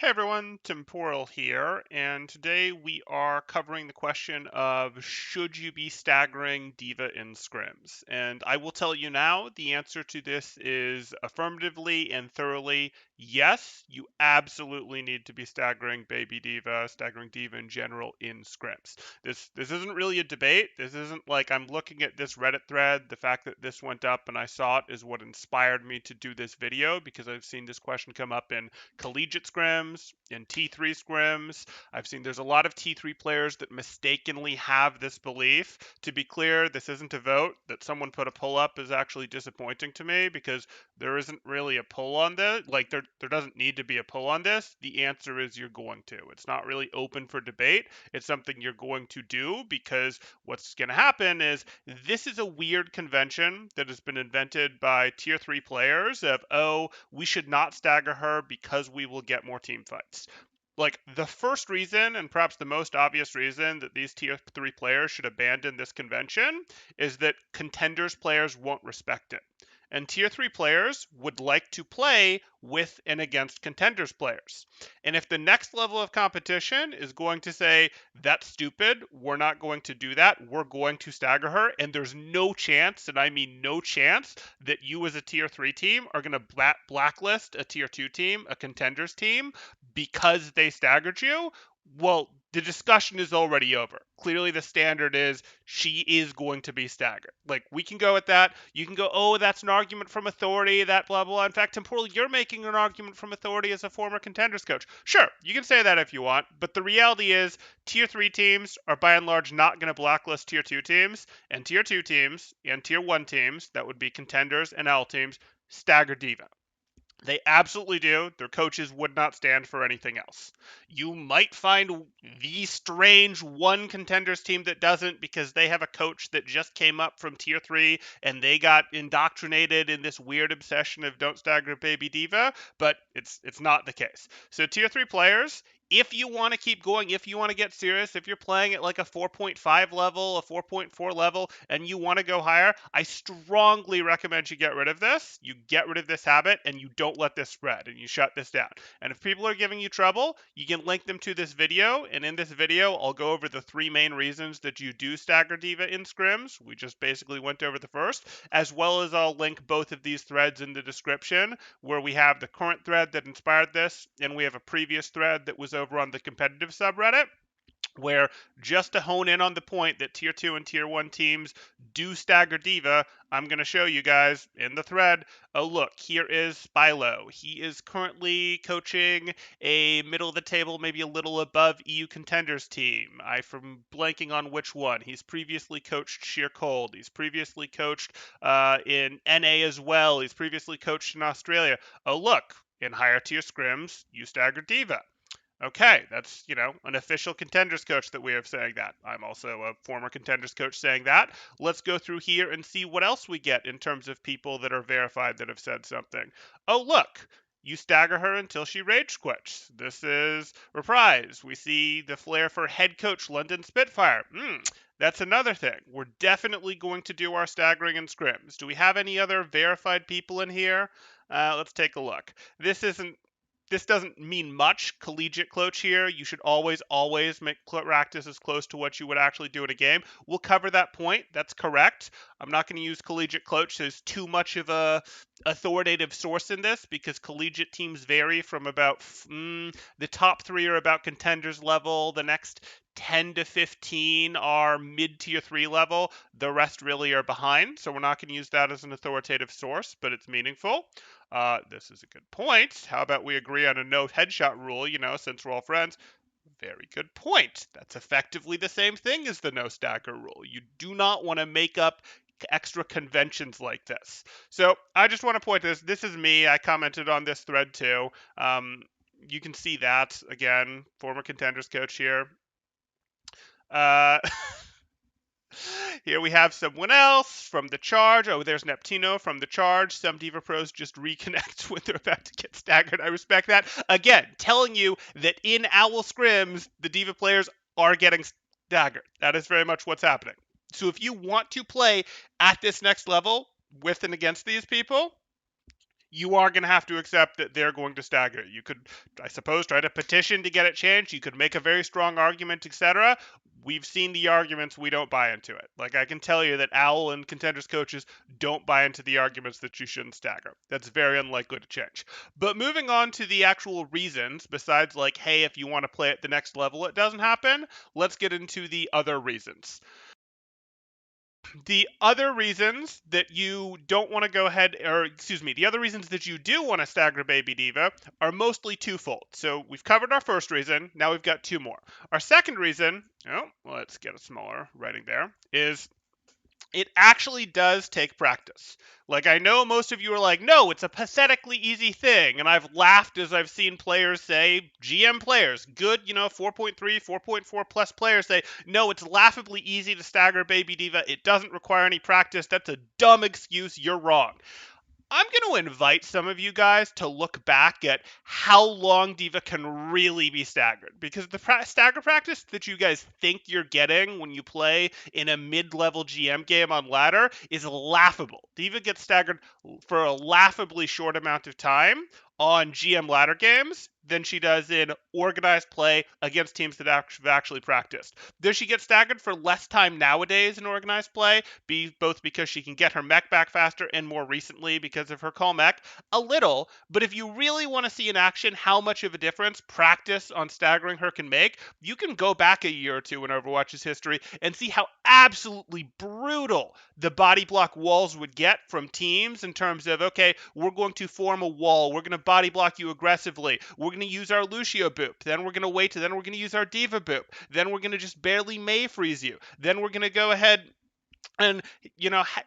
Hey everyone, Temporal here, and today we are covering the question of should you be staggering Diva in scrims? And I will tell you now, the answer to this is affirmatively and thoroughly yes, you absolutely need to be staggering Baby Diva, staggering Diva in general in scrims. This isn't really a debate. This isn't like I'm looking at this Reddit thread. The fact that this went up and I saw it is what inspired me to do this video because I've seen this question come up in collegiate scrims, in T3 scrims. I've seen there's a lot of T3 players that mistakenly have this belief. To be clear, this isn't a vote. That someone put a pull up is actually disappointing to me because there isn't really a pull on this. Like there doesn't need to be a pull on this. The answer is you're going to. It's not really open for debate. It's something you're going to do because what's going to happen is this is a weird convention that has been invented by tier 3 players of, oh, we should not stagger her because we will get more team fights. Like the first reason, and perhaps the most obvious reason that these tier 3 players should abandon this convention is that contenders players won't respect it. And tier 3 players would like to play with and against contenders players. And if the next level of competition is going to say, that's stupid, we're not going to do that, we're going to stagger her, and there's no chance, and I mean no chance, that you as a tier 3 team are going to blacklist a tier 2 team, a contenders team, because they staggered you, well, the discussion is already over. Clearly, the standard is she is going to be staggered. Like, we can go with that. You can go, oh, that's an argument from authority, that blah, blah. In fact, Temporal, you're making an argument from authority as a former contenders coach. Sure, you can say that if you want, but the reality is tier 3 teams are by and large not going to blacklist tier 2 teams, and tier 2 teams and tier 1 teams, that would be contenders and L teams, stagger Diva. They absolutely do. Their coaches would not stand for anything else. You might find the strange one contenders team that doesn't because they have a coach that just came up from tier 3 and they got indoctrinated in this weird obsession of don't stagger baby diva, but it's not the case. So tier 3 players, if you want to keep going, if you want to get serious, if you're playing at like a 4.5 level, a 4.4 level, and you want to go higher, I strongly recommend you get rid of this. You get rid of this habit and you don't let this spread and you shut this down. And if people are giving you trouble, you can link them to this video. And in this video, I'll go over the 3 main reasons that you do stagger Diva in scrims. We just basically went over the first, as well as I'll link both of these threads in the description where we have the current thread that inspired this and we have a previous thread that was over on the competitive subreddit, where just to hone in on the point that tier 2 and tier 1 teams do stagger Diva, I'm going to show you guys in the thread. Oh, look, here is Spilo. He is currently coaching a middle of the table, maybe a little above EU contenders team. I'm blanking on which one. He's previously coached Sheer Cold. He's previously coached in NA as well. He's previously coached in Australia. Oh, look, in higher tier scrims, you stagger Diva. Okay, that's, an official contenders coach that we have saying that. I'm also a former contenders coach saying that. Let's go through here and see what else we get in terms of people that are verified that have said something. Oh, look, you stagger her until she rage quits. This is Reprise. We see the flair for head coach London Spitfire. That's another thing. We're definitely going to do our staggering and scrims. Do we have any other verified people in here? Let's take a look. This doesn't mean much. Collegiate coach here. You should always make practice as close to what you would actually do in a game. We'll cover that point. That's correct. I'm not going to use collegiate coach as too much of a authoritative source in this because collegiate teams vary from about the top 3 are about contenders level. The next 10 to 15 are mid-tier 3 level. The rest really are behind, so we're not going to use that as an authoritative source, but it's meaningful. This is a good point. How about we agree on a no headshot rule, since we're all friends? Very good point. That's effectively the same thing as the no stagger rule. You do not want to make up extra conventions like this. So I just want to point this. This is me. I commented on this thread too. You can see that again. Former contenders coach here. Here we have someone else from the charge. Oh, there's Neptino from the charge. Some Diva pros just reconnect when they're about to get staggered. I respect that. Again, telling you that in Owl Scrims, the Diva players are getting staggered. That is very much what's happening. So if you want to play at this next level with and against these people, you are going to have to accept that they're going to stagger it. You could, I suppose, try to petition to get it changed. You could make a very strong argument, etc. We've seen the arguments. We don't buy into it. Like, I can tell you that Owl and Contenders coaches don't buy into the arguments that you shouldn't stagger. That's very unlikely to change. But moving on to the actual reasons, besides like, hey, if you want to play at the next level, it doesn't happen, let's get into the other reasons. The other reasons that you don't want to go ahead, or excuse me, the other reasons that you do want to stagger Baby Diva are mostly twofold. So we've covered our first reason, now we've got two more. Our second reason, let's get a smaller writing there, is it actually does take practice. Like, I know most of you are like, no, it's a pathetically easy thing. And I've laughed as I've seen players say, GM players, good, 4.3, 4.4 plus players say, no, it's laughably easy to stagger Baby Diva. It doesn't require any practice. That's a dumb excuse. You're wrong. I'm going to invite some of you guys to look back at how long Diva can really be staggered. Because the stagger practice that you guys think you're getting when you play in a mid-level GM game on ladder is laughable. Diva gets staggered for a laughably short amount of time on GM ladder games than she does in organized play against teams that have actually practiced. Does she get staggered for less time nowadays in organized play? Both because she can get her mech back faster and more recently because of her call mech? A little, but if you really want to see in action how much of a difference practice on staggering her can make, you can go back a year or two in Overwatch's history and see how absolutely brutal the body block walls would get from teams in terms of, okay, we're going to form a wall, we're going to body block you aggressively, we're going to use our Lucio boop, then we're going to wait, then we're going to use our Diva boop, then we're going to just barely May freeze you, then we're going to go ahead and,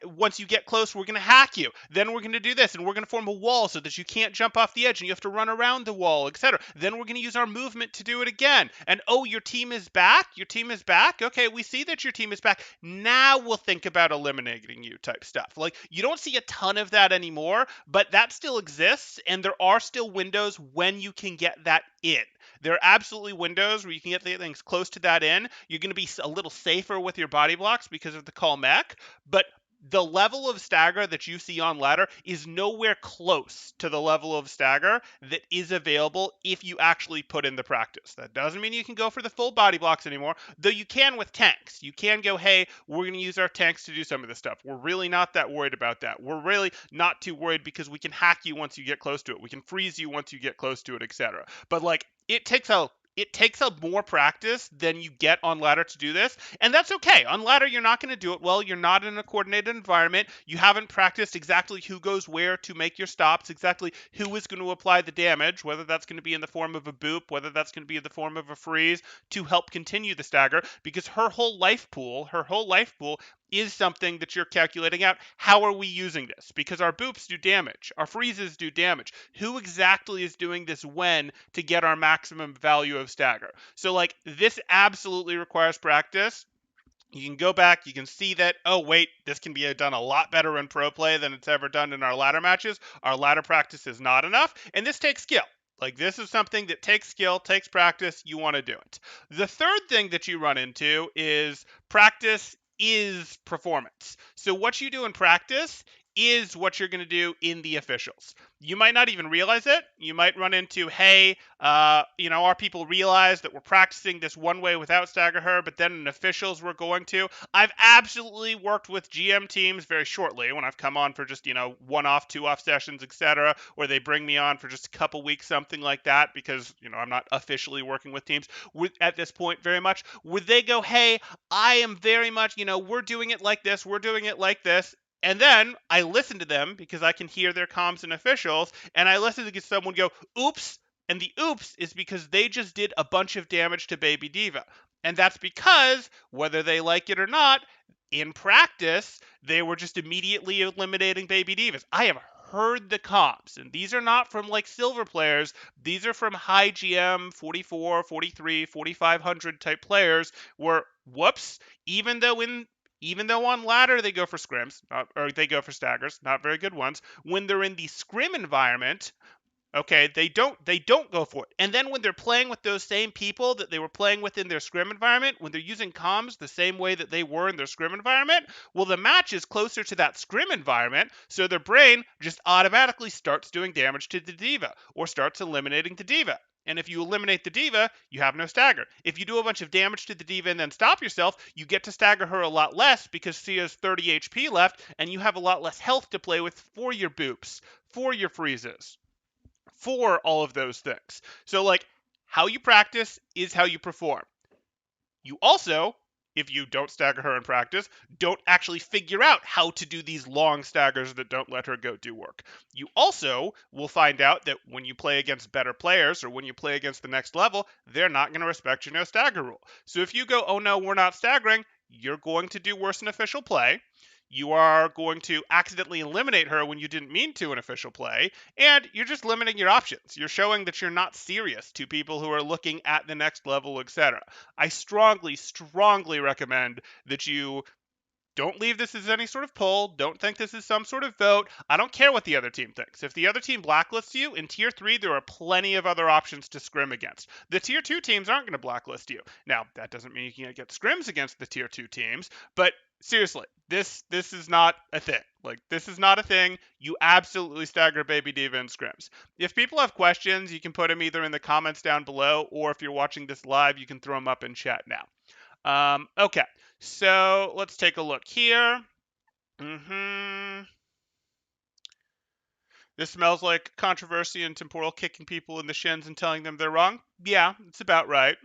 once you get close, we're going to hack you. Then we're going to do this, and we're going to form a wall so that you can't jump off the edge and you have to run around the wall, etc. Then we're going to use our movement to do it again. And, oh, your team is back? Your team is back? Okay, we see that your team is back. Now we'll think about eliminating you type stuff. Like, you don't see a ton of that anymore, but that still exists, and there are still windows when you can get that in. There are absolutely windows where you can get things close to that in. You're going to be a little safer with your body blocks because of the call mech, but the level of stagger that you see on ladder is nowhere close to the level of stagger that is available if you actually put in the practice. That doesn't mean you can go for the full body blocks anymore, though you can with tanks. You can go, hey, we're going to use our tanks to do some of this stuff. We're really not that worried about that. We're really not too worried because we can hack you once you get close to it. We can freeze you once you get close to it, etc. But like, it takes a more practice than you get on ladder to do this, and that's okay. On ladder, you're not going to do it well. You're not in a coordinated environment. You haven't practiced exactly who goes where to make your stops, exactly who is going to apply the damage, whether that's going to be in the form of a boop, whether that's going to be in the form of a freeze to help continue the stagger, because her whole life pool is something that you're calculating out. How are we using this? Because our boops do damage. Our freezes do damage. Who exactly is doing this when to get our maximum value of stagger? So, like, this absolutely requires practice. You can go back, you can see that, oh, wait, this can be done a lot better in pro play than it's ever done in our ladder matches. Our ladder practice is not enough, and this takes skill. Like, this is something that takes skill, takes practice. You want to do it. The third thing that you run into is practice is performance. So what you do in practice is what you're going to do in the officials. You might not even realize it. You might run into, hey, our people realize that we're practicing this one way without stagger her, but then in officials we're going to. I've absolutely worked with GM teams very shortly when I've come on for just, one-off, two-off sessions, etc., or they bring me on for just a couple weeks, something like that, because, I'm not officially working with teams at this point very much, where they go, hey, I am very much, we're doing it like this, we're doing it like this. And then I listen to them because I can hear their comms and officials, and I listen to someone go, oops, and the oops is because they just did a bunch of damage to Baby Diva. And that's because, whether they like it or not, in practice, they were just immediately eliminating Baby Divas. I have heard the comps, and these are not from like silver players. These are from high GM 44, 43, 4500 type players where, whoops, even though on ladder they go for scrims, or they go for staggers, not very good ones, when they're in the scrim environment, Okay, they don't go for it. And then when they're playing with those same people that they were playing with in their scrim environment, when they're using comms the same way that they were in their scrim environment, well, the match is closer to that scrim environment, so their brain just automatically starts doing damage to the diva or starts eliminating the diva. And if you eliminate the diva, you have no stagger. If you do a bunch of damage to the diva and then stop yourself, you get to stagger her a lot less because she has 30 HP left and you have a lot less health to play with for your boops, for your freezes, for all of those things. So, like, how you practice is how you perform. You also, if you don't stagger her in practice, don't actually figure out how to do these long staggers that don't let her go do work. You also will find out that when you play against better players or when you play against the next level, they're not going to respect your no stagger rule. So if you go, oh no, we're not staggering, you're going to do worse in official play. You are going to accidentally eliminate her when you didn't mean to in official play, and you're just limiting your options. You're showing that you're not serious to people who are looking at the next level, etc. I strongly, strongly recommend that you don't leave this as any sort of poll. Don't think this is some sort of vote. I don't care what the other team thinks. If the other team blacklists you, in Tier 3, there are plenty of other options to scrim against. The Tier 2 teams aren't going to blacklist you. Now, that doesn't mean you can't get scrims against the Tier 2 teams, but seriously, this is not a thing. Like, this is not a thing. You absolutely stagger Baby Diva in scrims. If people have questions, you can put them either in the comments down below, or if you're watching this live, you can throw them up in chat now. Okay, so let's take a look here. This smells like controversy and temporal kicking people in the shins and telling them they're wrong. Yeah, it's about right.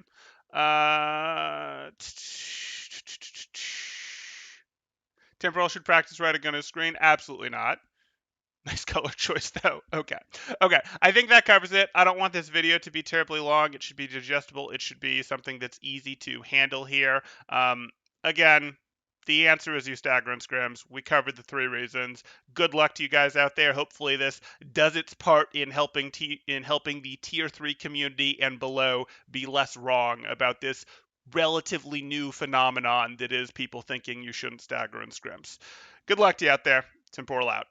Temporal should practice right on his screen. Absolutely not. Nice color choice, though. Okay. I think that covers it. I don't want this video to be terribly long. It should be digestible. It should be something that's easy to handle here. Again, the answer is you stagger in scrims. We covered the 3 reasons. Good luck to you guys out there. Hopefully this does its part in helping the Tier 3 community and below be less wrong about this relatively new phenomenon that is people thinking you shouldn't stagger in scrims. Good luck to you out there. Temporal out.